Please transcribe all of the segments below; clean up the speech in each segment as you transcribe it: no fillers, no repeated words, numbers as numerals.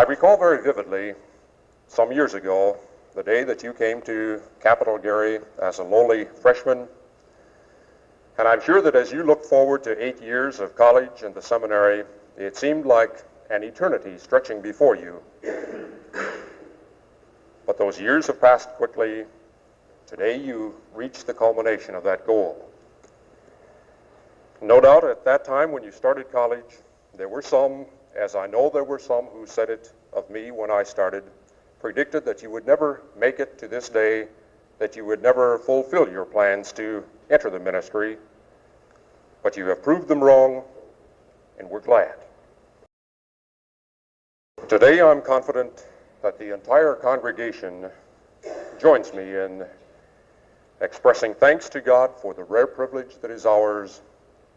I recall very vividly some years ago the day that you came to Capital Gary as a lowly freshman, and I'm sure that as you look forward to 8 years of college and the seminary, it seemed like an eternity stretching before you. But those years have passed quickly. Today you reached the culmination of that goal. No doubt at that time when you started college, there were some, as I know there were some who said it of me when I started, predicted that you would never make it to this day, that you would never fulfill your plans to enter the ministry. But you have proved them wrong, and we're glad. Today I'm confident that the entire congregation joins me in expressing thanks to God for the rare privilege that is ours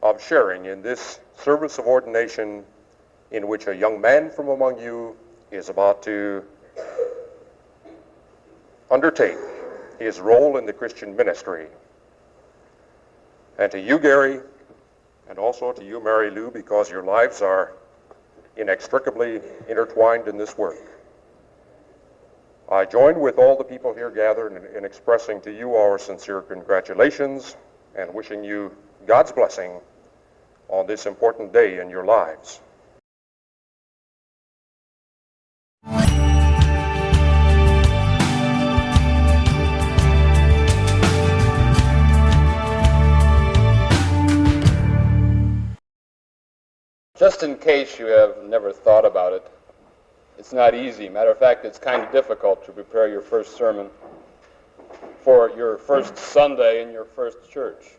of sharing in this service of ordination in which a young man from among you is about to undertake his role in the Christian ministry. And to you, Gary, and also to you, Mary Lou, because your lives are inextricably intertwined in this work, I join with all the people here gathered in expressing to you our sincere congratulations and wishing you God's blessing on this important day in your lives. Just in case you have never thought about it, it's not easy. Matter of fact, it's kind of difficult to prepare your first sermon for your first Sunday in your first church.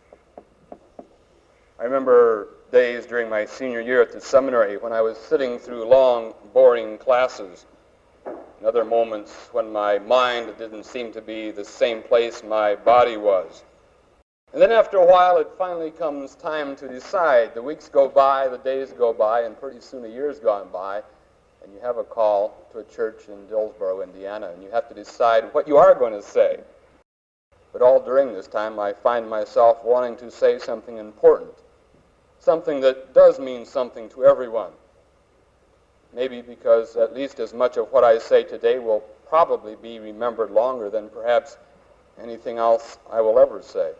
I remember days during my senior year at the seminary when I was sitting through long, boring classes, and other moments when my mind didn't seem to be the same place my body was. And then after a while, it finally comes time to decide. The weeks go by, the days go by, and pretty soon a year's gone by, and you have a call to a church in Dillsboro, Indiana, and you have to decide what you are going to say. But all during this time, I find myself wanting to say something important, something that does mean something to everyone. Maybe because at least as much of what I say today will probably be remembered longer than perhaps anything else I will ever say.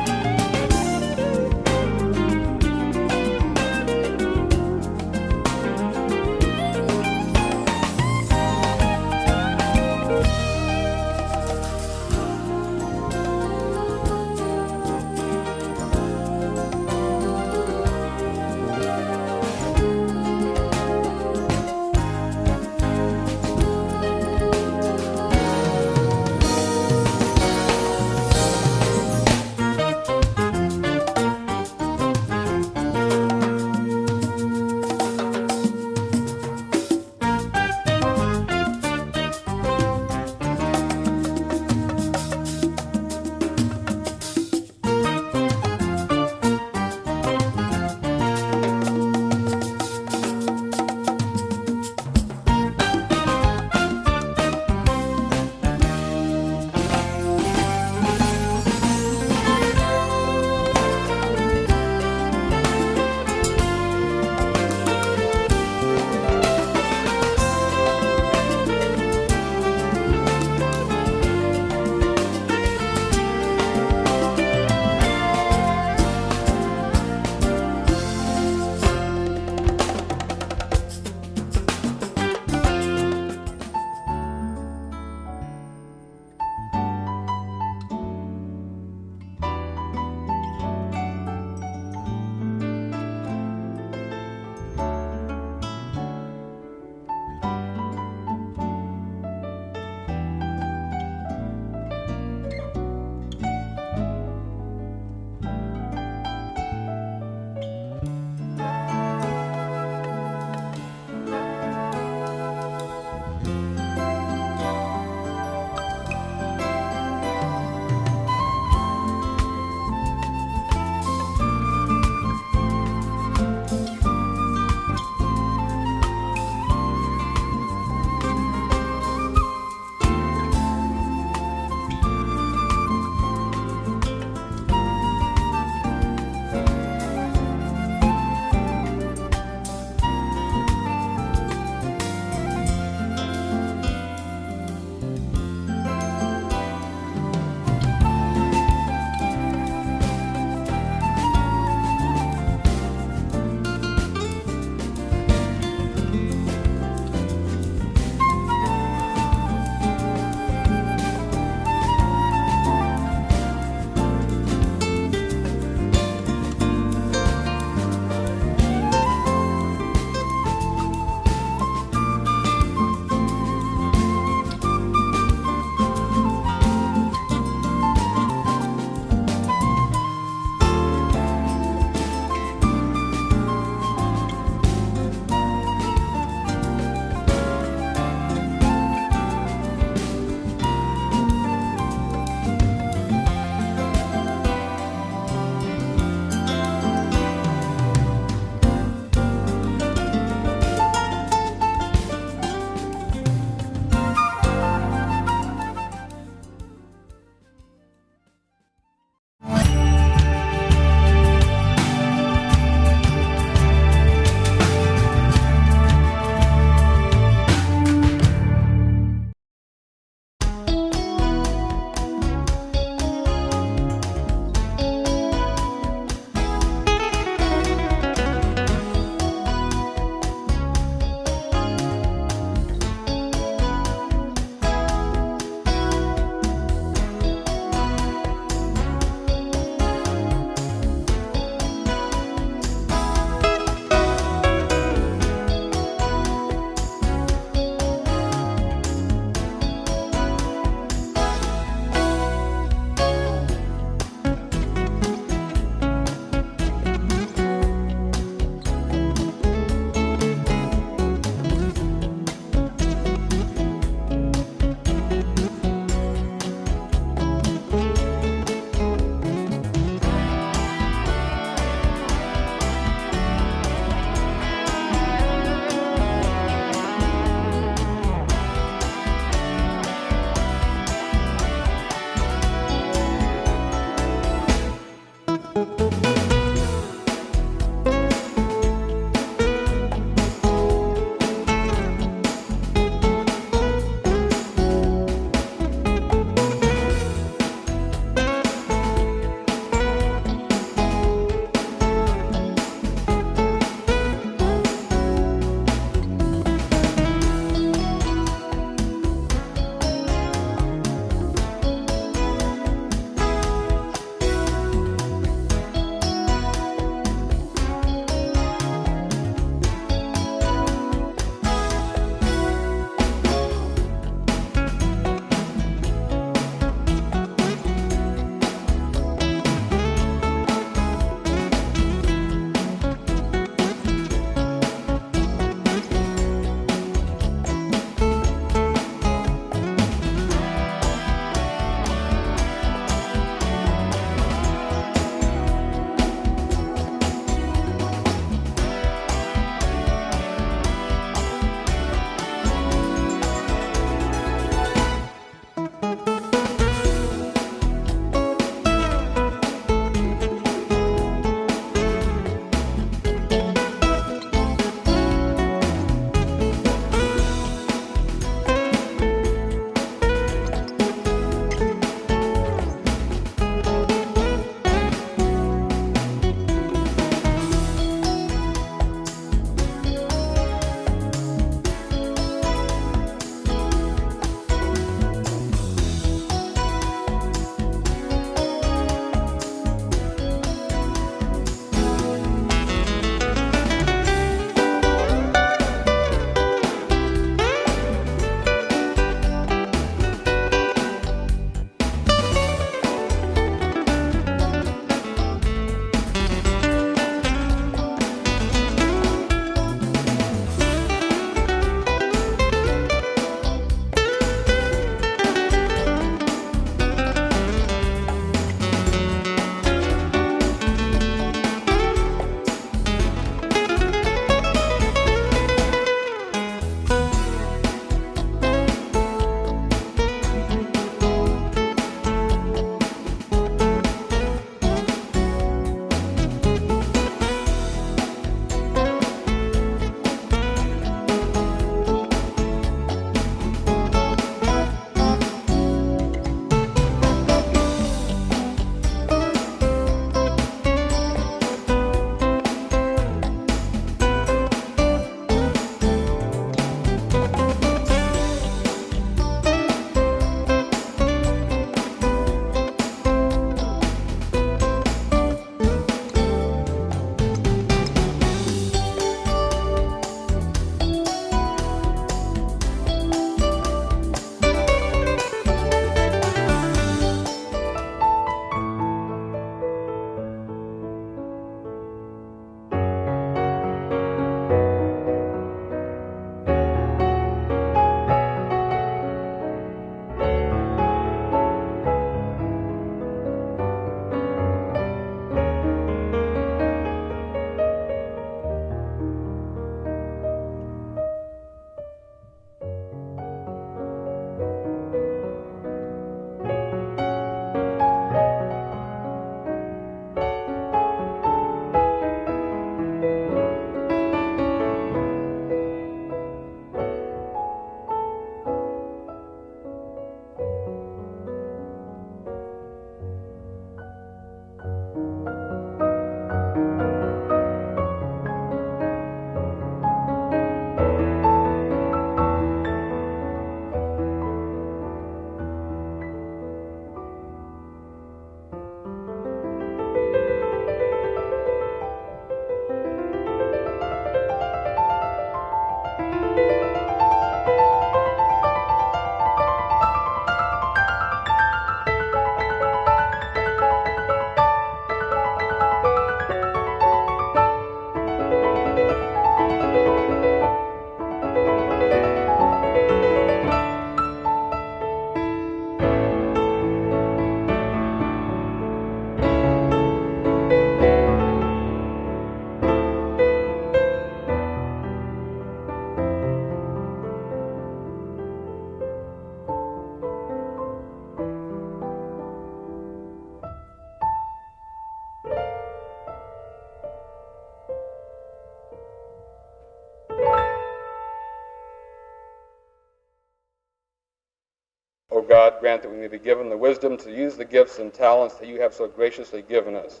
God, grant that we may be given the wisdom to use the gifts and talents that you have so graciously given us,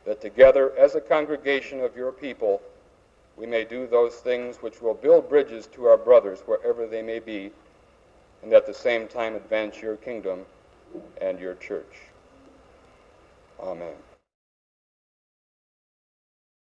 that together as a congregation of your people, we may do those things which will build bridges to our brothers wherever they may be, and at the same time advance your kingdom and your church. Amen.